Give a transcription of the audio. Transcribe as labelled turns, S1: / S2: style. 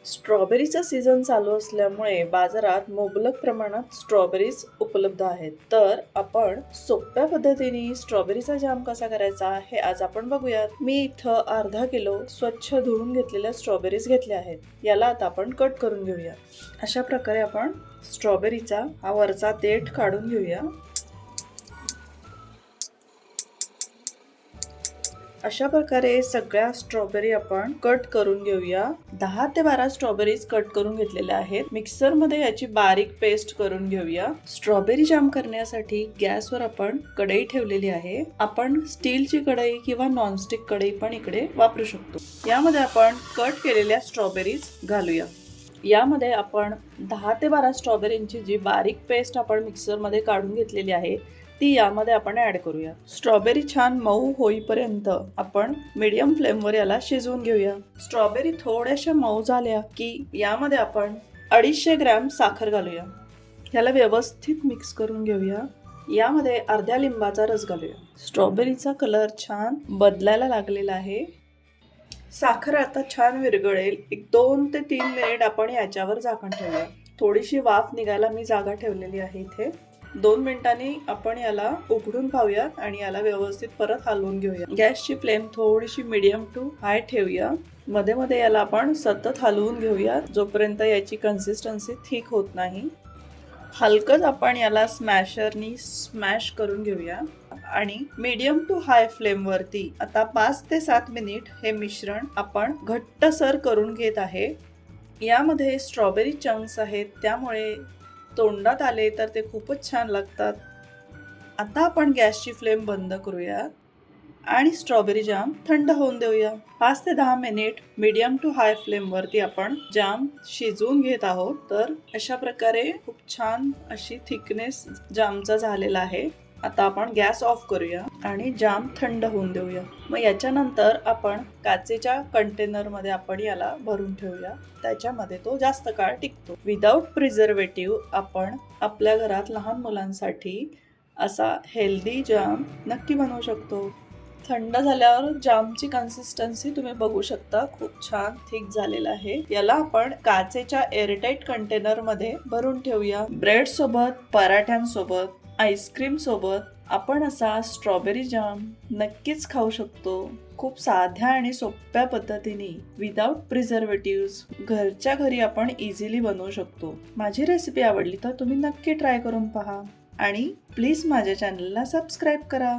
S1: स्ट्रॉबेरीचा season चालू असल्यामुळे बाजारात मुबलक प्रमाणात स्ट्रॉबेरीज उपलब्ध आहेत. तर आपण सोप्या पद्धतीने स्ट्रॉबेरीचा जाम कसा करायचा हे आज आपण बघूयात. मी इथं अर्धा किलो स्वच्छ धुवून घेतलेल्या स्ट्रॉबेरीज घेतल्या आहेत. याला आता आपण कट करून घेऊया. अशा प्रकारे आपण स्ट्रॉबेरीचा हा वरचा देठ काढून घेऊया. अशा प्रकारे सगळ्या स्ट्रॉबेरी आपण कट करून घेऊया. 10 ते 12 स्ट्रॉबेरीज कट करून घेतलेल्या आहेत. मिक्सर मध्ये याची बारीक पेस्ट करून घेऊया. स्ट्रॉबेरी जाम करण्यासाठी गॅसवर आपण कढई ठेवलेली आहे. आपण स्टीलची कढई किंवा नॉनस्टिक कढई पण इकडे वापरू शकतो. यामध्ये आपण कट केलेल्या स्ट्रॉबेरीज घालूया. यामध्ये आपण 10 ते 12 स्ट्रॉबेरींची जी बारीक पेस्ट आपण मिक्सर मध्ये काढून घेतलेली आहे ती यामध्ये आपण ऍड करूया. स्ट्रॉबेरी छान मऊ होईपर्यंत आपण मीडियम फ्लेमवर याला शिजवून घेऊया. स्ट्रॉबेरी थोड्याशा मऊ झाल्या की यामध्ये आपण 250 ग्रॅम साखर घालूया. याला व्यवस्थित मिक्स करून घेऊया. यामध्ये अर्ध्या लिंबाचा रस घालूया. स्ट्रॉबेरीचा कलर छान बदलायला लागलेला आहे. साखर आता छान विरघळेल. 2 ते 3 मिनिट आपण याच्यावर झाकण ठेवूया. थोडीशी वाफ निघायला मी जागा ठेवलेली आहे इथे. 2 मिनिटांनी आपण याला उघडून पाहूया आणि याला व्यवस्थित परत हलवून घेऊया. गॅसची फ्लेम थोडीशी मीडियम टू हाय ठेवूया. मध्ये मध्ये याला आपण सतत हलवून घेऊया जोपर्यंत याची कन्सिस्टन्सी थिक होत नाही. हलकच आपण याला स्मॅशरनी स्मॅश करून घेऊया आणि मीडियम टू हाय फ्लेम वरती आता 5 ते 7 मिनिट हे मिश्रण आपण घट्टसर करून घेत आहे. यामध्ये स्ट्रॉबेरी चंक्स आहेत त्यामुळे तोंडात आले तर ते खूपच छान लागतात. आता आपण गॅसची फ्लेम बंद करूया आणि स्ट्रॉबेरी जाम थंड होऊन देऊया. 5 ते 10 minute medium to high flame वरती आपण जाम शिजवून घेत आहोत. तर अशा प्रकारे खूप छान अशी थिकनेस जामचा झालेला आहे. आता आपण गॅस ऑफ करूया आणि जाम थंड होऊन देऊया. मग याच्यानंतर आपण काचेच्या कंटेनर मध्ये आपण याला भरून ठेवूया. त्याच्यामध्ये तो जास्त काळ टिकतो. विदाउट प्रिझर्वेटिव्ह आपण आपल्या घरात लहान मुलांसाठी असा हेल्दी जाम नक्की बनवू शकतो. थंड झाल्यावर जामची कन्सिस्टन्सी तुम्ही बघू शकता. खूप छान थिक झालेला आहे. याला आपण काचेच्या एअरटाईट कंटेनर मध्ये भरून ठेवूया. ब्रेड सोबत, पराठ्यांसोबत, आईस्क्रीम सोबत आपण असा स्ट्रॉबेरी जाम नक्कीच खाऊ शकतो. खूप साध्या आणि सोप्या पद्धतीने विदाउट प्रिझर्वेटिव्ह घरच्या घरी आपण इझिली बनवू शकतो. माझी रेसिपी आवडली तर तुम्ही नक्की ट्राय करून पहा आणि प्लीज माझ्या चॅनलला सबस्क्राईब करा.